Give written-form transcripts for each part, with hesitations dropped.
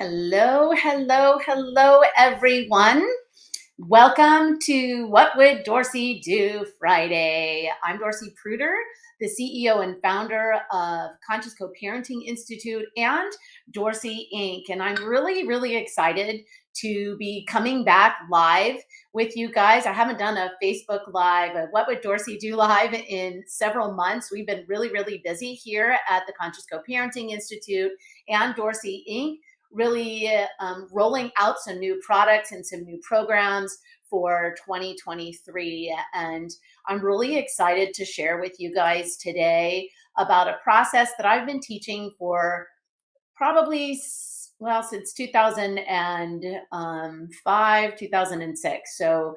Hello, hello, hello, everyone. Welcome to What Would Dorcy Do Friday. I'm Dorcy Pruter, the CEO and founder of Conscious Co-Parenting Institute and Dorcy Inc. And I'm really excited to be coming back live with you guys. I haven't done a Facebook Live, a What Would Dorcy Do Live in several months. We've been really busy here at the Conscious Co-Parenting Institute and Dorcy Inc. Really rolling out some new products and some new programs for 2023. And I'm really excited to share with you guys today about a process that I've been teaching for probably, well, since 2005, 2006. So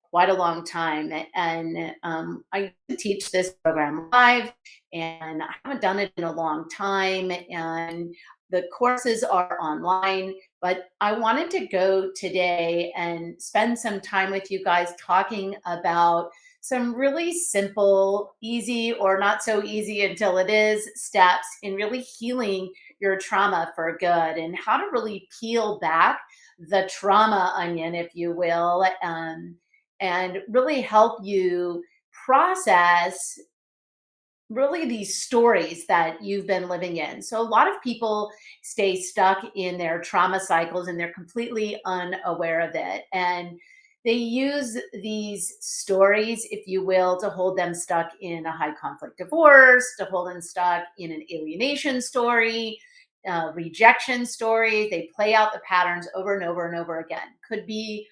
quite a long time. And I teach this program live, and I haven't done it in a long time. And the courses are online, but I wanted to go today and spend some time with you guys talking about some really simple, easy, or not so easy until it is, steps in really healing your trauma for good and how to really peel back the trauma onion, if you will, and really help you process really these stories that you've been living in. So a lot of people stay stuck in their trauma cycles and they're completely unaware of it. And they use these stories, if you will, to hold them stuck in a high conflict divorce, to hold them stuck in an alienation story, rejection story. They play out the patterns over and over and over again. Could be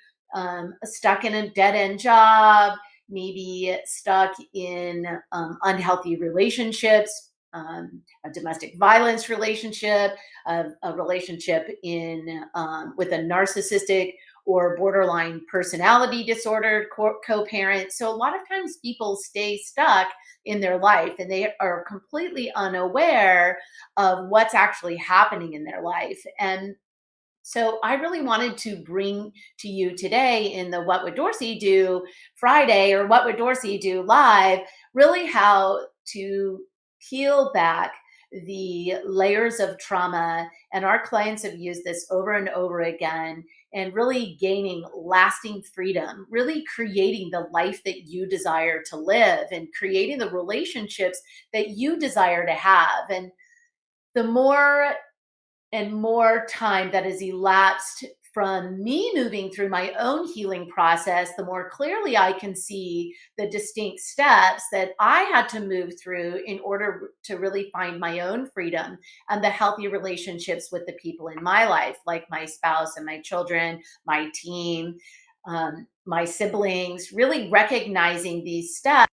stuck in a dead end job, maybe stuck in unhealthy relationships, a domestic violence relationship, a relationship in with a narcissistic or borderline personality disorder co-parent. So a lot of times people stay stuck in their life and they are completely unaware of what's actually happening in their life. And so I really wanted to bring to you today in the What Would Dorcy Do Friday or What Would Dorcy Do Live, really how to peel back the layers of trauma. And our clients have used this over and over again and really gaining lasting freedom, really creating the life that you desire to live and creating the relationships that you desire to have. And the more and more time that has elapsed from me moving through my own healing process, the more clearly I can see the distinct steps that I had to move through in order to really find my own freedom and the healthy relationships with the people in my life, like my spouse and my children, my team, my siblings, really recognizing these steps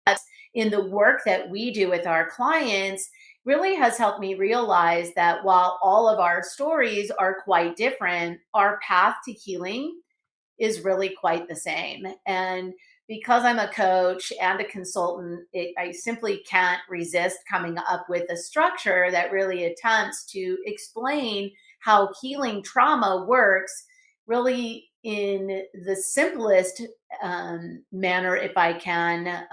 in the work that we do with our clients really has helped me realize that while all of our stories are quite different, our path to healing is really quite the same. And because I'm a coach and a consultant, I simply can't resist coming up with a structure that really attempts to explain how healing trauma works really in the simplest manner, if I can.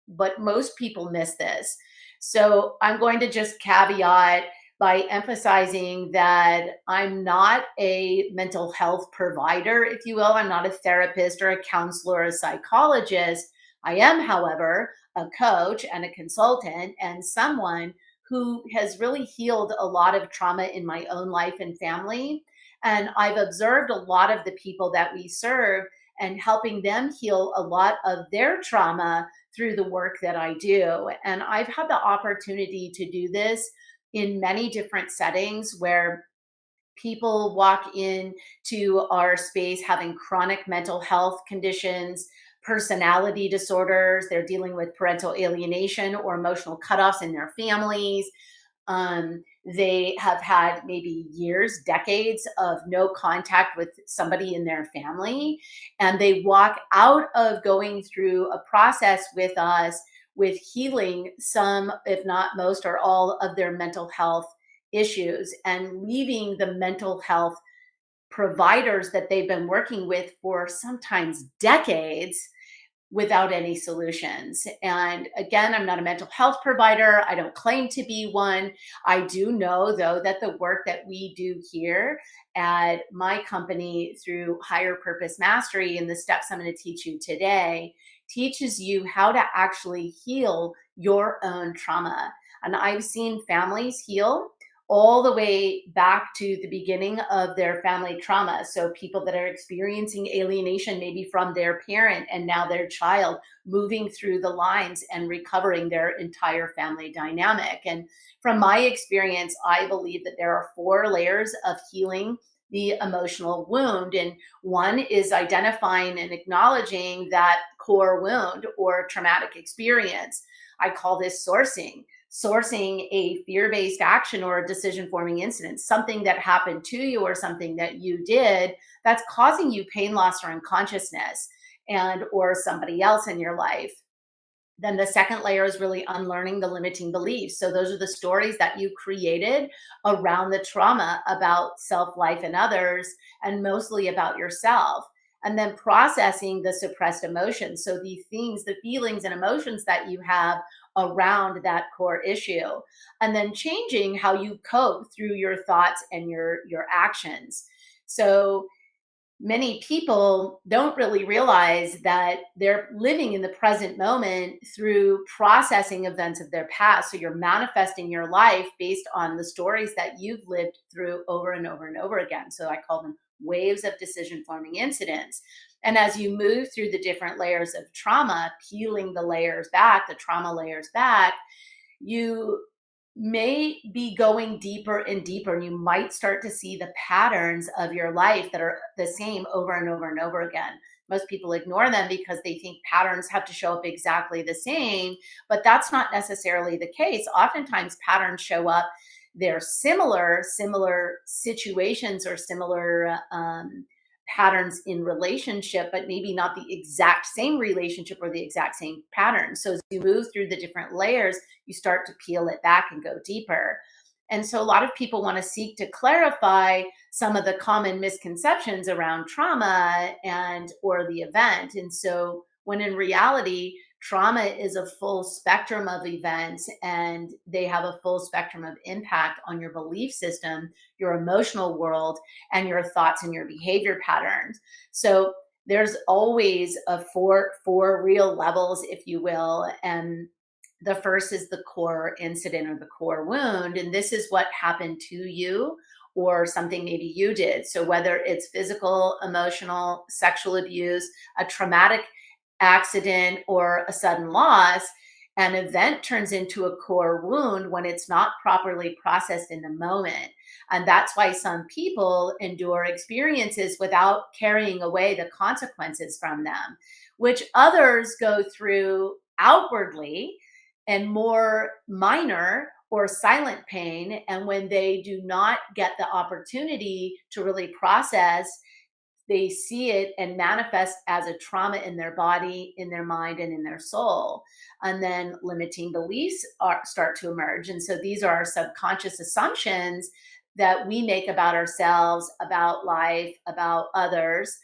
But most people miss this. So I'm going to just caveat by emphasizing that I'm not a mental health provider, if you will. I'm not a therapist or a counselor or a psychologist. I am, however, a coach and a consultant and someone who has really healed a lot of trauma in my own life and family. And I've observed a lot of the people that we serve and helping them heal a lot of their trauma through the work that I do. And I've had the opportunity to do this in many different settings where people walk into our space having chronic mental health conditions, personality disorders, they're dealing with parental alienation or emotional cutoffs in their families. They have had maybe years, decades of no contact with somebody in their family. And they walk out of going through a process with us with healing some, if not most or all of their mental health issues and leaving the mental health providers that they've been working with for sometimes decades without any solutions. And again, I'm not a mental health provider. I don't claim to be one. I do know, though, that the work that we do here at my company through Higher Purpose Mastery and the steps I'm going to teach you today teaches you how to actually heal your own trauma. And I've seen families heal all the way back to the beginning of their family trauma. So people that are experiencing alienation, maybe from their parent and now their child, moving through the lines and recovering their entire family dynamic. And from my experience, I believe that there are 4 layers of healing the emotional wound. And one is identifying and acknowledging that core wound or traumatic experience. I call this sourcing a fear-based action or a decision-forming incident, something that happened to you or something that you did that's causing you pain, loss, or unconsciousness, and or somebody else in your life. Then the second layer is really unlearning the limiting beliefs. So those are the stories that you created around the trauma about self, life, and others, and mostly about yourself. And then processing the suppressed emotions. So the things, the feelings and emotions that you have around that core issue. And then changing how you cope through your thoughts and your actions. So many people don't really realize that they're living in the present moment through processing events of their past. So you're manifesting your life based on the stories that you've lived through over and over and over again. So I call them waves of decision forming incidents. And as you move through the different layers of trauma, peeling the layers back, the trauma layers back, you may be going deeper and deeper, and you might start to see the patterns of your life that are the same over and over and over again. Most people ignore them because they think patterns have to show up exactly the same, but that's not necessarily the case. Oftentimes patterns show up, they're similar situations or similar patterns in relationship, but maybe not the exact same relationship or the exact same pattern. So as you move through the different layers, you start to peel it back and go deeper. And so a lot of people want to seek to clarify some of the common misconceptions around trauma and or the event. And so when in reality, trauma is a full spectrum of events and they have a full spectrum of impact on your belief system, your emotional world, and your thoughts and your behavior patterns. So there's always a four real levels, if you will. And the first is the core incident or the core wound. And this is what happened to you or something maybe you did. So whether it's physical, emotional, sexual abuse, a traumatic accident, or a sudden loss, an event turns into a core wound when it's not properly processed in the moment. And that's why some people endure experiences without carrying away the consequences from them, which others go through outwardly and more minor or silent pain. And when they do not get the opportunity to really process, they see it and manifest as a trauma in their body, in their mind, and in their soul. And then limiting beliefs start to emerge. And so these are our subconscious assumptions that we make about ourselves, about life, about others,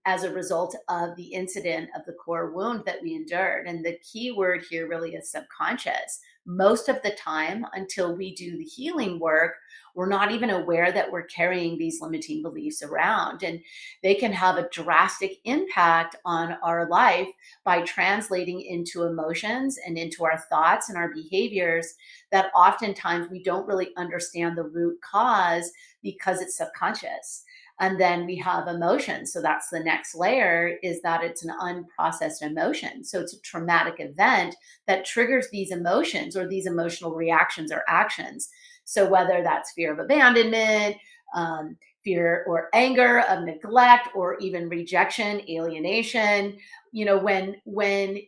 as a result of the incident of the core wound that we endured. And the key word here really is subconscious. Most of the time, until we do the healing work, we're not even aware that we're carrying these limiting beliefs around. And they can have a drastic impact on our life by translating into emotions and into our thoughts and our behaviors that oftentimes we don't really understand the root cause because it's subconscious. And then we have emotions. So that's the next layer, is that it's an unprocessed emotion. So it's a traumatic event that triggers these emotions or these emotional reactions or actions. So whether that's fear of abandonment, fear or anger of neglect, or even rejection, alienation, when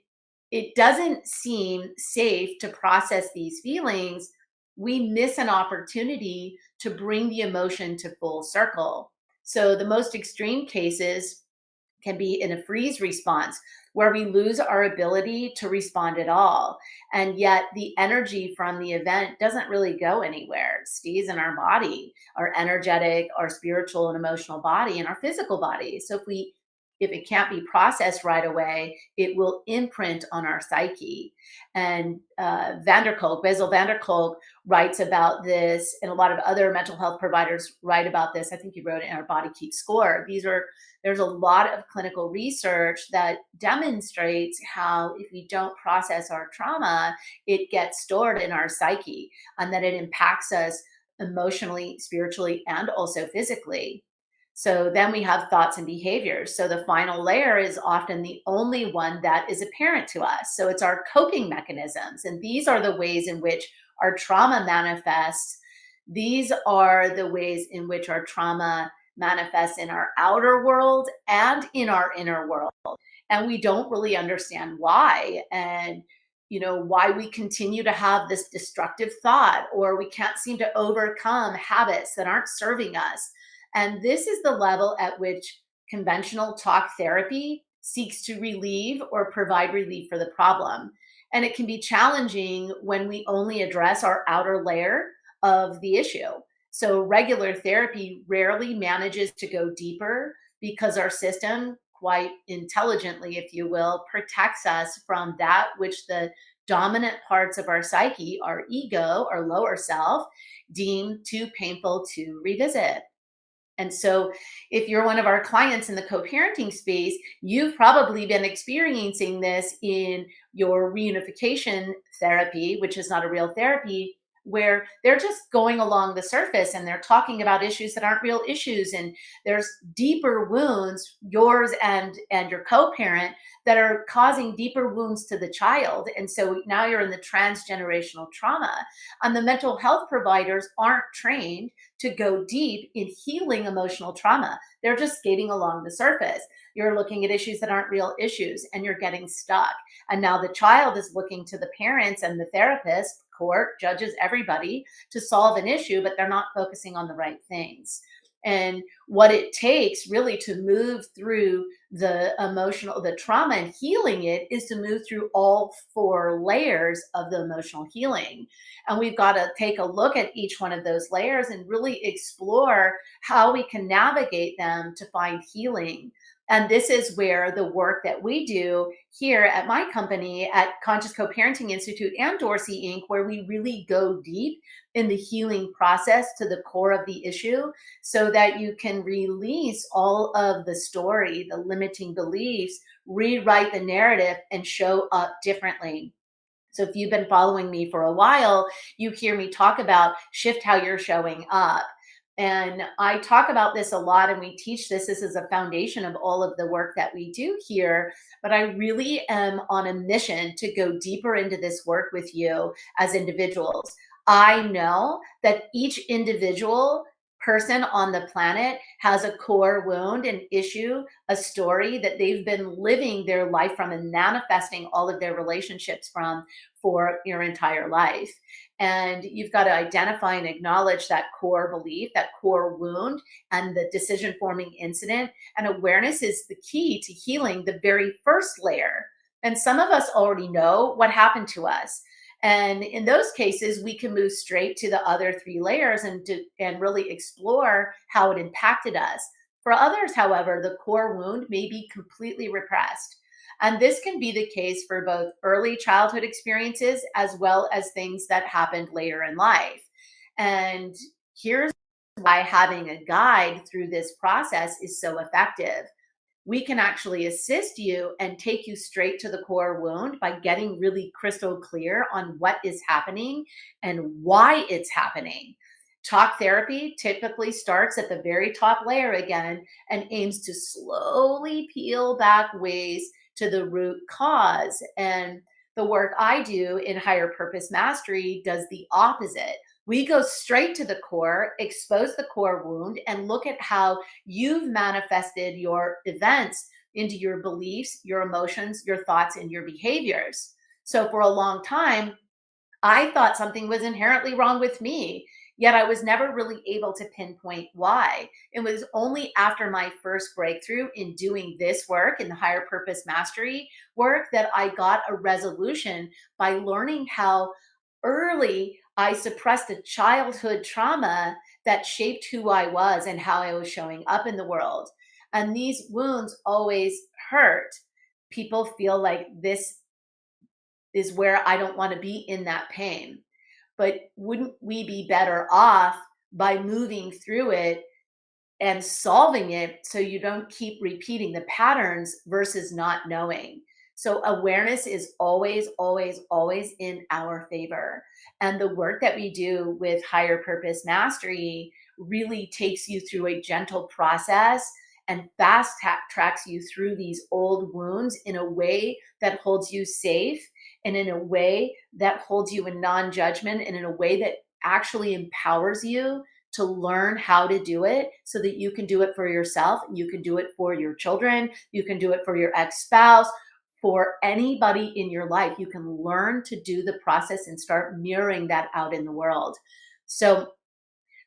it doesn't seem safe to process these feelings, we miss an opportunity to bring the emotion to full circle. So the most extreme cases can be in a freeze response where we lose our ability to respond at all. And yet the energy from the event doesn't really go anywhere. It stays in our body, our energetic, our spiritual and emotional body, and our physical body. So if we if it can't be processed right away, it will imprint on our psyche. And Basil van der Kolk writes about this, and a lot of other mental health providers write about this. I think he wrote it in Our Body Keeps Score. There's a lot of clinical research that demonstrates how if we don't process our trauma, it gets stored in our psyche and that it impacts us emotionally, spiritually, and also physically. So then we have thoughts and behaviors. So the final layer is often the only one that is apparent to us. So it's our coping mechanisms. And these are the ways in which our trauma manifests. These are the ways in which our trauma manifests in our outer world and in our inner world. And we don't really understand why. And why we continue to have this destructive thought, or we can't seem to overcome habits that aren't serving us. And this is the level at which conventional talk therapy seeks to relieve or provide relief for the problem. And it can be challenging when we only address our outer layer of the issue. So regular therapy rarely manages to go deeper because our system, quite intelligently, if you will, protects us from that which the dominant parts of our psyche, our ego, our lower self, deem too painful to revisit. And so, if you're one of our clients in the co parenting space, you've probably been experiencing this in your reunification therapy, which is not a real therapy, where they're just going along the surface and they're talking about issues that aren't real issues. And there's deeper wounds, yours and your co parent, that are causing deeper wounds to the child. And so now you're in the transgenerational trauma. And the mental health providers aren't trained to go deep in healing emotional trauma. They're just skating along the surface. You're looking at issues that aren't real issues and you're getting stuck. And now the child is looking to the parents and the therapist, court, judges, everybody to solve an issue, but they're not focusing on the right things. And what it takes really to move through the trauma and healing it is to move through all four layers of the emotional healing. And we've got to take a look at each one of those layers and really explore how we can navigate them to find healing. And this is where the work that we do here at my company, at Conscious Co-Parenting Institute and Dorcy Inc., where we really go deep in the healing process to the core of the issue so that you can release all of the story, the limiting beliefs, rewrite the narrative, and show up differently. So if you've been following me for a while, you hear me talk about shift how you're showing up. And I talk about this a lot and we teach this. This is a foundation of all of the work that we do here. But I really am on a mission to go deeper into this work with you as individuals. I know that each individual person on the planet has a core wound, an issue, a story that they've been living their life from and manifesting all of their relationships from for your entire life. And you've got to identify and acknowledge that core belief, that core wound, and the decision forming incident. And awareness is the key to healing the very first layer. And some of us already know what happened to us. And in those cases, we can move straight to the other three layers and really explore how it impacted us. For others, however, the core wound may be completely repressed. And this can be the case for both early childhood experiences as well as things that happened later in life. And here's why having a guide through this process is so effective. We can actually assist you and take you straight to the core wound by getting really crystal clear on what is happening and why it's happening. Talk therapy typically starts at the very top layer again and aims to slowly peel back ways to the root cause. And the work I do in Higher Purpose Mastery does the opposite. We go straight to the core, expose the core wound, and look at how you've manifested your events into your beliefs, your emotions, your thoughts, and your behaviors. So for a long time, I thought something was inherently wrong with me, yet I was never really able to pinpoint why. It was only after my first breakthrough in doing this work, in the Higher Purpose Mastery work, that I got a resolution by learning how early I suppressed a childhood trauma that shaped who I was and how I was showing up in the world. And these wounds always hurt. People feel like this is where I don't want to be in that pain. But wouldn't we be better off by moving through it and solving it so you don't keep repeating the patterns versus not knowing? So awareness is always, always, always in our favor. And the work that we do with higher purpose mastery really takes you through a gentle process and tracks you through these old wounds in a way that holds you safe, and in a way that holds you in non-judgment, and in a way that actually empowers you to learn how to do it so that you can do it for yourself, you can do it for your children, you can do it for your ex-spouse, for anybody in your life. You can learn to do the process and start mirroring that out in the world. So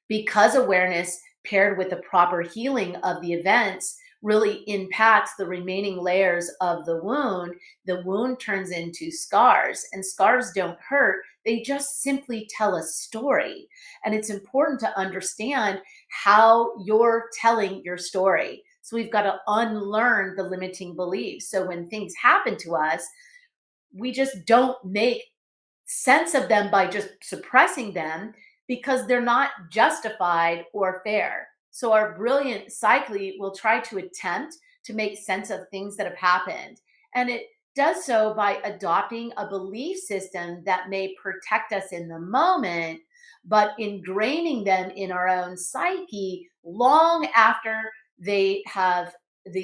because awareness paired with the proper healing of the events really impacts the remaining layers of the wound turns into scars, and scars don't hurt. They just simply tell a story. And it's important to understand how you're telling your story. So we've got to unlearn the limiting beliefs. So when things happen to us, we just don't make sense of them by just suppressing them because they're not justified or fair. So our brilliant psyche will try to attempt to make sense of things that have happened. And it does so by adopting a belief system that may protect us in the moment, but ingraining them in our own psyche long after the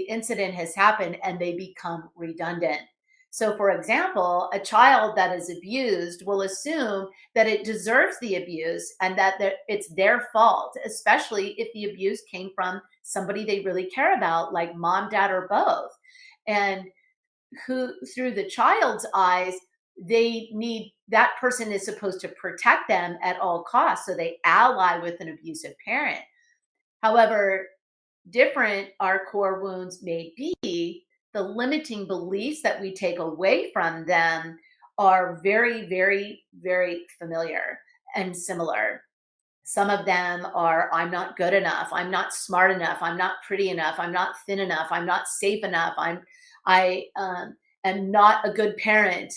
incident has happened and they become redundant. So, for example, a child that is abused will assume that it deserves the abuse and that it's their fault, especially if the abuse came from somebody they really care about, like mom, dad, or both. And who, through the child's eyes, they need that person is supposed to protect them at all costs. So they ally with an abusive parent. However, different our core wounds may be, the limiting beliefs that we take away from them are very, very, very familiar and similar. Some of them are: I'm not good enough, I'm not smart enough, I'm not pretty enough, I'm not thin enough, I'm not safe enough, I am not a good parent.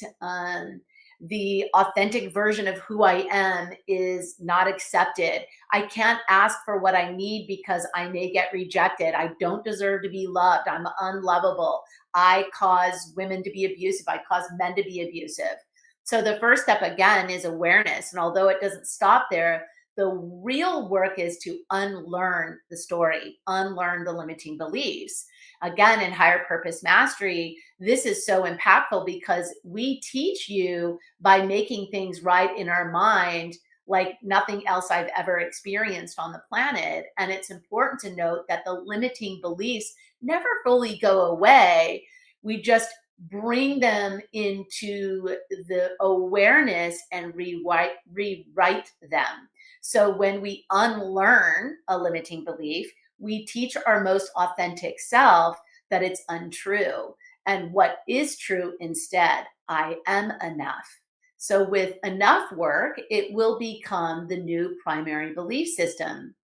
The authentic version of who I am is not accepted. I can't ask for what I need because I may get rejected. I don't deserve to be loved. I'm unlovable. I cause women to be abusive. I cause men to be abusive. So the first step, again, is awareness. And although it doesn't stop there, the real work is to unlearn the story, unlearn the limiting beliefs. Again, in higher purpose mastery, this is so impactful because we teach you by making things right in our mind like nothing else I've ever experienced on the planet. And it's important to note that the limiting beliefs never fully go away. We just bring them into the awareness and rewrite them. So when we unlearn a limiting belief, we teach our most authentic self that it's untrue. And what is true instead? I am enough. So with enough work, it will become the new primary belief system.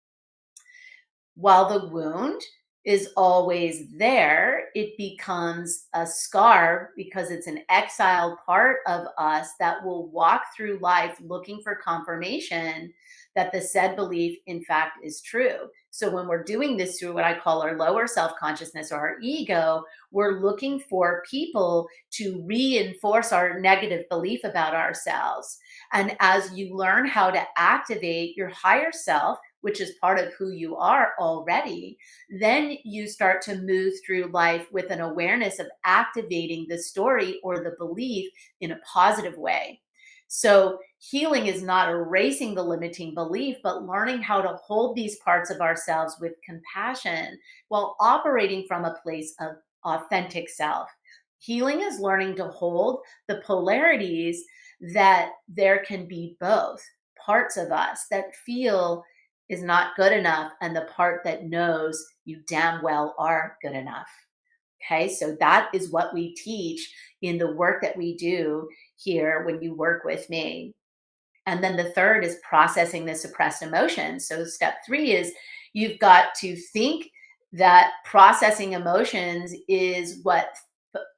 While the wound is always there, it becomes a scar because it's an exiled part of us that will walk through life looking for confirmation that the said belief, in fact, is true. So when we're doing this through what I call our lower self consciousness or our ego, we're looking for people to reinforce our negative belief about ourselves. And as you learn how to activate your higher self, which is part of who you are already, then you start to move through life with an awareness of activating the story or the belief in a positive way. So healing is not erasing the limiting belief, but learning how to hold these parts of ourselves with compassion while operating from a place of authentic self. Healing is learning to hold the polarities that there can be both parts of us that feel is not good enough and the part that knows you damn well are good enough. Okay, so that is what we teach in the work that we do here when you work with me. And then the third is processing the suppressed emotions. So step 3 is you've got to think that processing emotions is what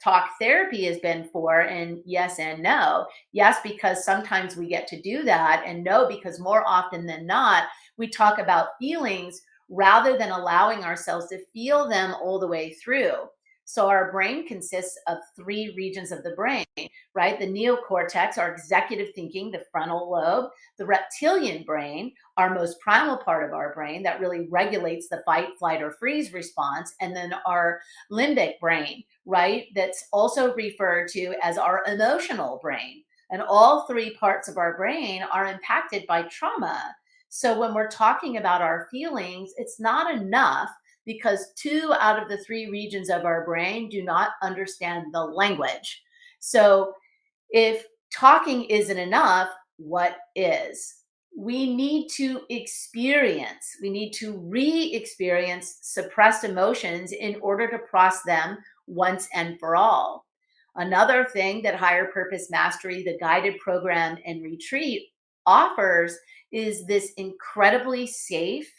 talk therapy has been for, and yes and no. Yes, because sometimes we get to do that, and no, because more often than not, we talk about feelings rather than allowing ourselves to feel them all the way through. So our brain consists of three regions of the brain, right? The neocortex, our executive thinking, the frontal lobe, the reptilian brain, our most primal part of our brain that really regulates the fight, flight, or freeze response, and then our limbic brain, right? That's also referred to as our emotional brain. And all three parts of our brain are impacted by trauma. So when we're talking about our feelings, it's not enough because two out of the three regions of our brain do not understand the language. So if talking isn't enough, what is? We need to experience, we need to re experience suppressed emotions in order to process them once and for all. Another thing that Higher Purpose Mastery, the guided program and retreat, offers is this incredibly safe,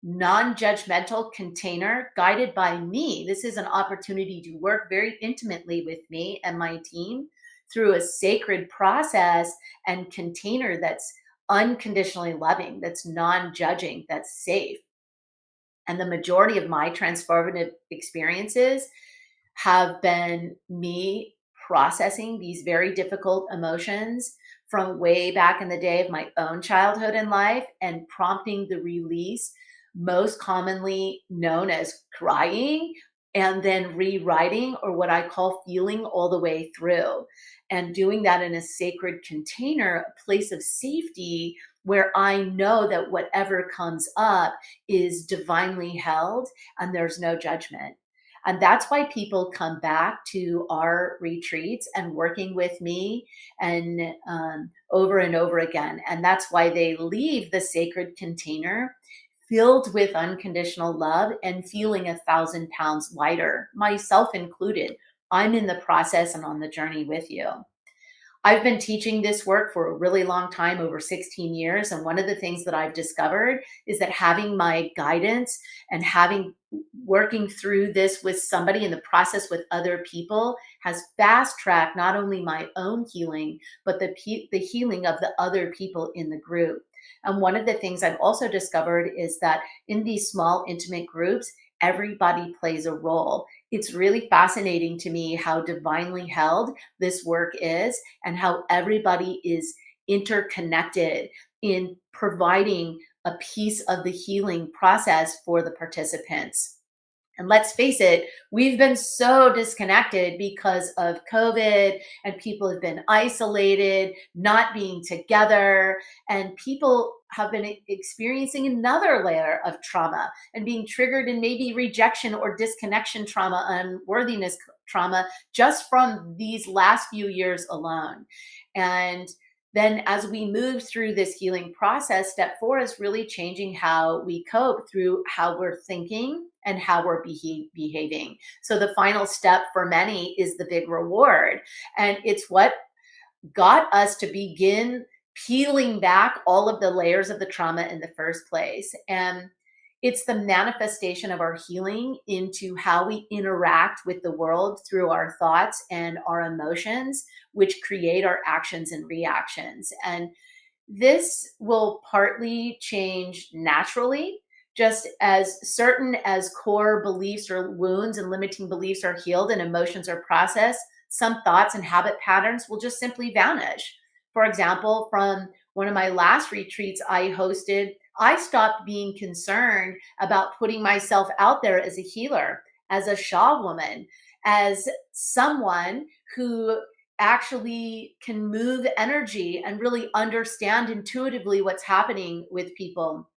non judgmental container guided by me. This is an opportunity to work very intimately with me and my team through a sacred process and container that's unconditionally loving, that's non judging, that's safe. And the majority of my transformative experiences have been me processing these very difficult emotions from way back in the day of my own childhood and life and prompting the release, most commonly known as crying, and then rewriting, or what I call feeling all the way through. And doing that in a sacred container, a place of safety where I know that whatever comes up is divinely held and there's no judgment. And that's why people come back to our retreats and working with me and over and over again. And that's why they leave the sacred container filled with unconditional love and feeling 1,000 pounds lighter, myself included. I'm in the process and on the journey with you. I've been teaching this work for a really long time, over 16 years. And one of the things that I've discovered is that having my guidance and having working through this with somebody in the process with other people has fast tracked not only my own healing, but the healing of the other people in the group. And one of the things I've also discovered is that in these small, intimate groups, everybody plays a role. It's really fascinating to me how divinely held this work is and how everybody is interconnected in providing a piece of the healing process for the participants. And let's face it, we've been so disconnected because of COVID, and people have been isolated, not being together, and people have been experiencing another layer of trauma and being triggered in maybe rejection or disconnection trauma, unworthiness trauma, just from these last few years alone. And then as we move through this healing process, step four is really changing how we cope through how we're thinking and how we're behaving. So the final step for many is the big reward. And it's what got us to begin peeling back all of the layers of the trauma in the first place. And it's the manifestation of our healing into how we interact with the world through our thoughts and our emotions, which create our actions and reactions. And this will partly change naturally, just as certain as core beliefs or wounds and limiting beliefs are healed and emotions are processed, some thoughts and habit patterns will just simply vanish. For example, from one of my last retreats I hosted, I stopped being concerned about putting myself out there as a healer, as a Shaw woman, as someone who actually can move energy and really understand intuitively what's happening with people.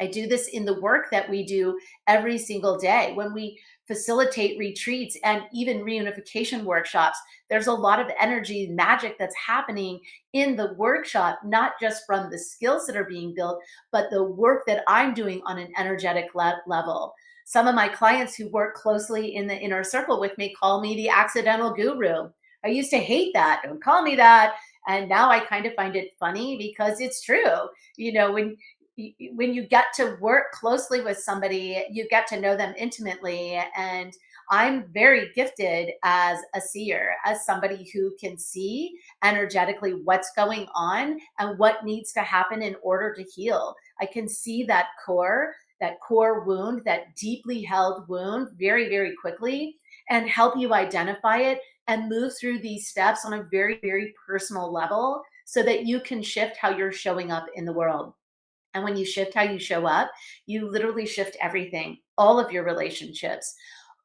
I do this in the work that we do every single day. When we facilitate retreats and even reunification workshops, there's a lot of energy magic that's happening in the workshop, not just from the skills that are being built, but the work that I'm doing on an energetic level. Some of my clients who work closely in the inner circle with me call me the accidental guru. I used to hate that. Don't call me that. And now I kind of find it funny because it's true. You know, when when you get to work closely with somebody, you get to know them intimately. And I'm very gifted as a seer, as somebody who can see energetically what's going on and what needs to happen in order to heal. I can see that core wound, that deeply held wound very, very quickly, and help you identify it and move through these steps on a very, very personal level so that you can shift how you're showing up in the world. And when you shift how you show up, you literally shift everything, all of your relationships,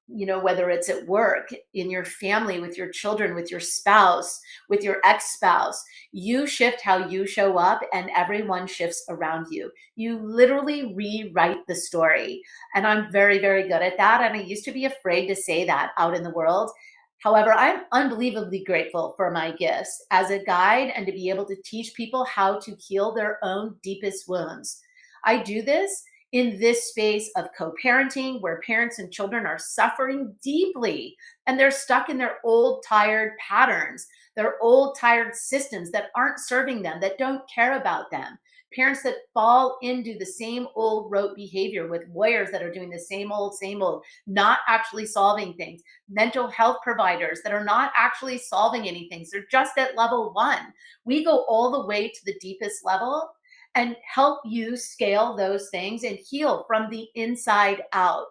whether it's at work, in your family, with your children, with your spouse, with your ex-spouse. You shift how you show up and everyone shifts around you. You literally rewrite the story. And I'm very, very good at that. And I used to be afraid to say that out in the world. However, I'm unbelievably grateful for my gifts as a guide and to be able to teach people how to heal their own deepest wounds. I do this in this space of co-parenting where parents and children are suffering deeply and they're stuck in their old tired patterns, their old tired systems that aren't serving them, that don't care about them. Parents that fall into the same old rote behavior with lawyers that are doing the same old, not actually solving things. Mental health providers that are not actually solving anything. They're just at level one. We go all the way to the deepest level and help you scale those things and heal from the inside out.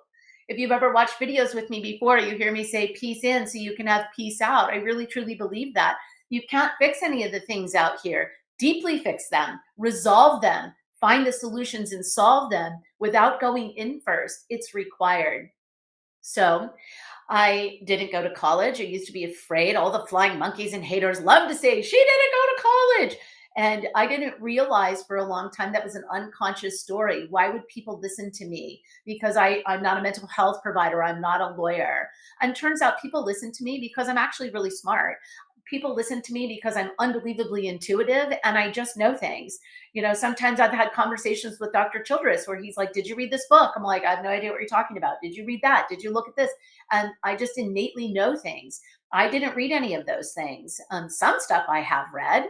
If you've ever watched videos with me before, you hear me say peace in so you can have peace out. I really truly believe that. You can't fix any of the things out here. Deeply fix them, resolve them, find the solutions and solve them without going in first. It's required. So I didn't go to college. I used to be afraid. All the flying monkeys and haters love to say, she didn't go to college. And I didn't realize for a long time that was an unconscious story. Why would people listen to me? Because I'm not a mental health provider. I'm not a lawyer. And turns out people listen to me because I'm actually really smart. People listen to me because I'm unbelievably intuitive and I just know things. Sometimes I've had conversations with Dr. Childress where he's like, did you read this book? I'm like, I have no idea what you're talking about. Did you read that? Did you look at this? And I just innately know things. I didn't read any of those things. Some stuff I have read,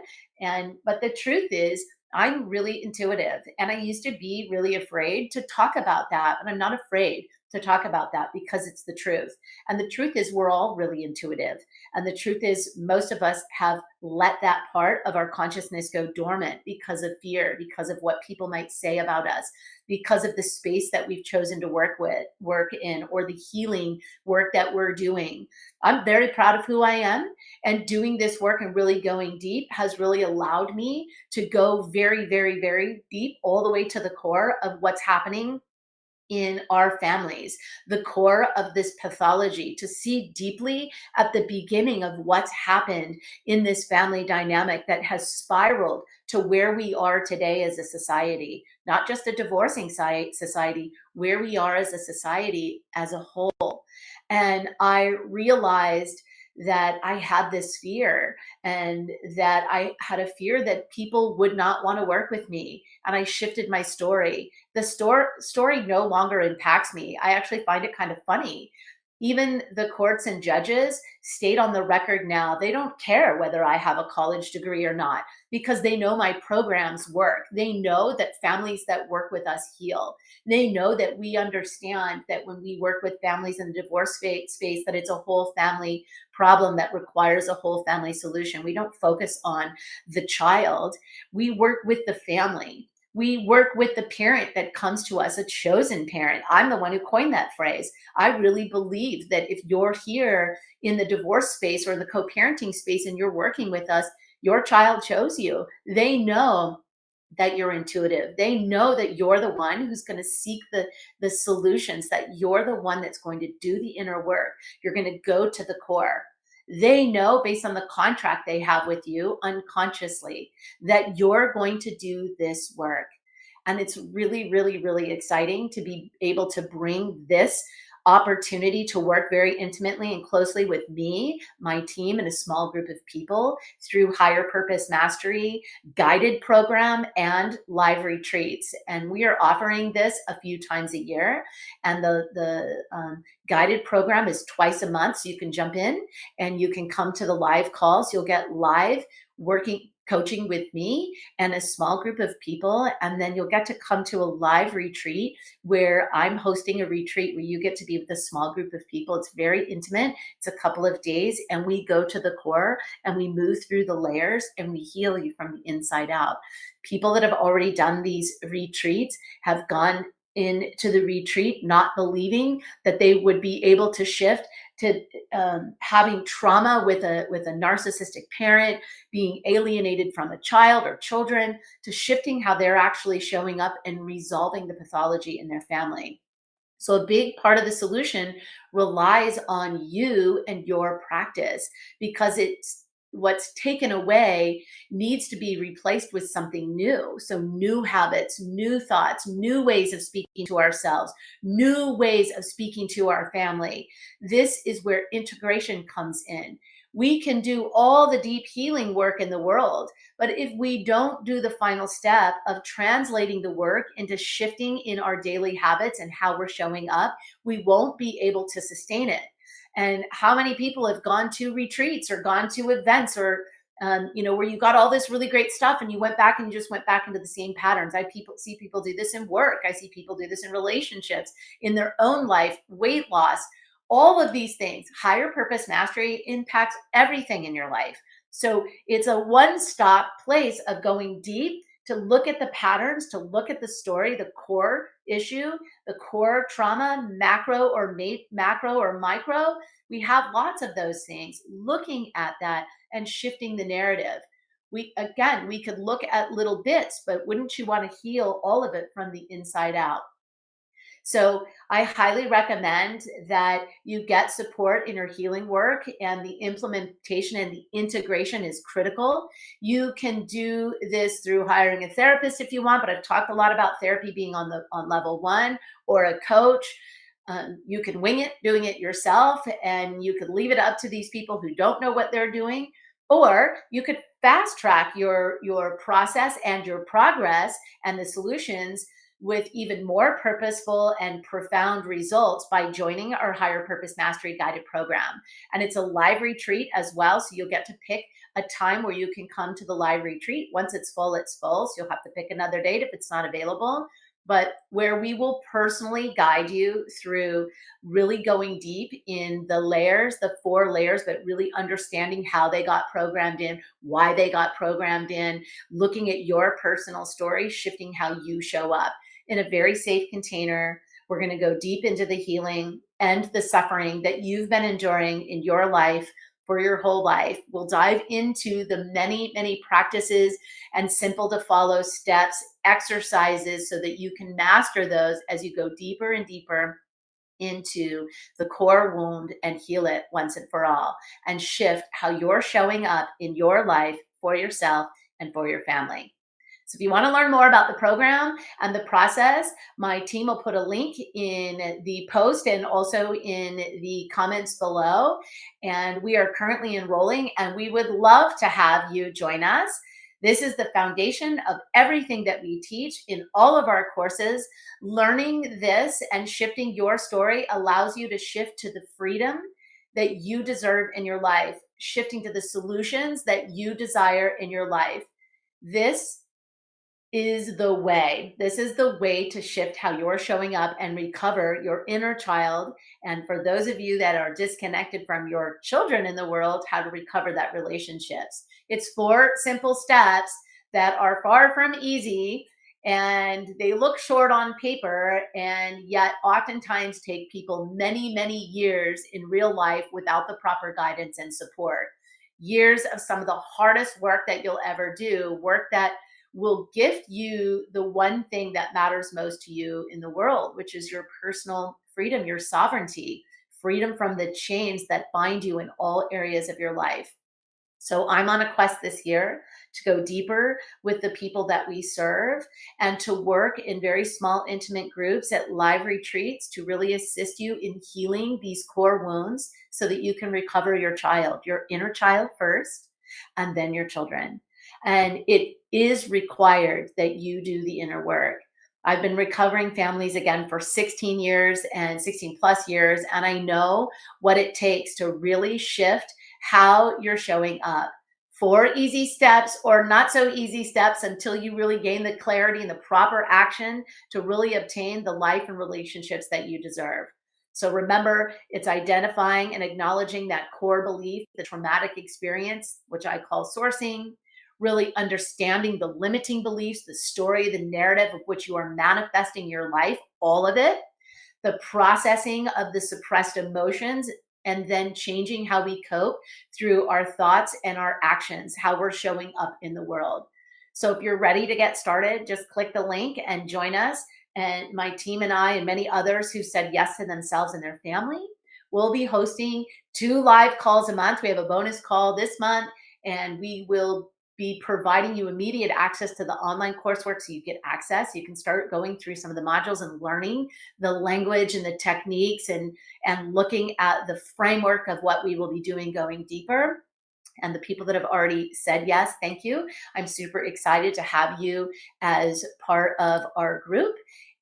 but the truth is, I'm really intuitive, and I used to be really afraid to talk about that, but I'm not afraid to talk about that because it's the truth. And the truth is, we're all really intuitive. And the truth is, most of us have let that part of our consciousness go dormant because of fear, because of what people might say about us, because of the space that we've chosen to work in, or the healing work that we're doing. I'm very proud of who I am, and doing this work and really going deep has really allowed me to go very, very, very deep, all the way to the core of what's happening in our families, the core of this pathology, to see deeply at the beginning of what's happened in this family dynamic that has spiraled to where we are today as a society, not just a divorcing society, where we are as a society as a whole. And I realized that I had this fear, and that I had a fear that people would not want to work with me. And I shifted my story. The story no longer impacts me. I actually find it kind of funny. Even the courts and judges state on the record now, they don't care whether I have a college degree or not, because they know my programs work. They know that families that work with us heal. They know that we understand that when we work with families in the divorce space, that it's a whole family problem that requires a whole family solution. We don't focus on the child. We work with the family. We work with the parent that comes to us, a chosen parent. I'm the one who coined that phrase. I really believe that if you're here in the divorce space or the co-parenting space and you're working with us, your child chose you. They know that you're intuitive. They know that you're the one who's going to seek the solutions, that you're the one that's going to do the inner work. You're going to go to the core. They know, based on the contract they have with you unconsciously, that you're going to do this work. And it's really, really, really exciting to be able to bring this opportunity to work very intimately and closely with me, my team, and a small group of people through Higher Purpose Mastery guided program and live retreats. And we are offering this a few times a year. And the guided program is twice a month. So you can jump in and you can come to the live calls. You'll get live working coaching with me and a small group of people. And then you'll get to come to a live retreat where I'm hosting a retreat where you get to be with a small group of people. It's very intimate. It's a couple of days, and we go to the core and we move through the layers and we heal you from the inside out. People that have already done these retreats have gone into the retreat not believing that they would be able to shift to having trauma with a narcissistic parent, being alienated from a child or children, to shifting how they're actually showing up and resolving the pathology in their family. So a big part of the solution relies on you and your practice, because it's what's taken away needs to be replaced with something new. So new habits, new thoughts, new ways of speaking to ourselves, new ways of speaking to our family. This is where integration comes in. We can do all the deep healing work in the world, but if we don't do the final step of translating the work into shifting in our daily habits and how we're showing up, we won't be able to sustain it. And how many people have gone to retreats or gone to events or where you got all this really great stuff and you went back and you just went back into the same patterns. See people do this in work. I see people do this in relationships, in their own life, weight loss, all of these things. Higher purpose mastery impacts everything in your life. So it's a one-stop place of going deep to look at the patterns, to look at the story, the core issue, the core trauma, macro or micro. We have lots of those things. Looking at that and shifting the narrative. We could look at little bits, but wouldn't you want to heal all of it from the inside out? So I highly recommend that you get support in your healing work, and the implementation and the integration is critical. You can do this through hiring a therapist if you want, but I've talked a lot about therapy being on level one, or a coach. You can wing it, doing it yourself, and you could leave it up to these people who don't know what they're doing. Or you could fast track your process and your progress and the solutions with even more purposeful and profound results by joining our Higher Purpose Mastery Guided Program. And it's a live retreat as well. So you'll get to pick a time where you can come to the live retreat. Once it's full, it's full. So you'll have to pick another date if it's not available. But where we will personally guide you through really going deep in the layers, the 4 layers, but really understanding how they got programmed in, why they got programmed in, looking at your personal story, shifting how you show up in a very safe container. We're going to go deep into the healing and the suffering that you've been enduring in your life for your whole life. We'll dive into the many, many practices and simple to follow steps, exercises, so that you can master those as you go deeper and deeper into the core wound and heal it once and for all, and shift how you're showing up in your life for yourself and for your family. So if you want to learn more about the program and the process, my team will put a link in the post and also in the comments below. And we are currently enrolling, and we would love to have you join us. This is the foundation of everything that we teach in all of our courses. Learning this and shifting your story allows you to shift to the freedom that you deserve in your life, shifting to the solutions that you desire in your life. This is the way. This is the way to shift how you're showing up and recover your inner child. And for those of you that are disconnected from your children in the world, how to recover that relationships. It's 4 simple steps that are far from easy, and they look short on paper, and yet oftentimes take people many, many years in real life without the proper guidance and support. Years of some of the hardest work that you'll ever do, work that will gift you the one thing that matters most to you in the world, which is your personal freedom, your sovereignty, freedom from the chains that bind you in all areas of your life. So I'm on a quest this year to go deeper with the people that we serve, and to work in very small, intimate groups at live retreats to really assist you in healing these core wounds so that you can recover your child, your inner child first, and then your children. And it is required that you do the inner work. I've been recovering families again for 16 years and 16 plus years, and I know what it takes to really shift how you're showing up 4 easy steps or not so easy steps until you really gain the clarity and the proper action to really obtain the life and relationships that you deserve. So remember, it's identifying and acknowledging that core belief, the traumatic experience, which I call sourcing, really understanding the limiting beliefs, the story, the narrative of which you are manifesting your life, all of it, the processing of the suppressed emotions, and then changing how we cope through our thoughts and our actions, how we're showing up in the world. So if you're ready to get started, just click the link and join us. And my team and I, and many others who said yes to themselves and their family, will be hosting 2 live calls a month. We have a bonus call this month, and we will be providing you immediate access to the online coursework so you get access. You can start going through some of the modules and learning the language and the techniques, and looking at the framework of what we will be doing going deeper. And the people that have already said yes, thank you. I'm super excited to have you as part of our group.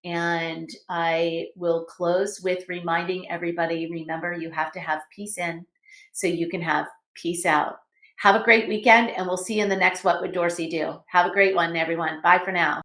And I will close with reminding everybody, remember, you have to have peace in so you can have peace out. Have a great weekend, and we'll see you in the next What Would Dorcy Do? Have a great one, everyone. Bye for now.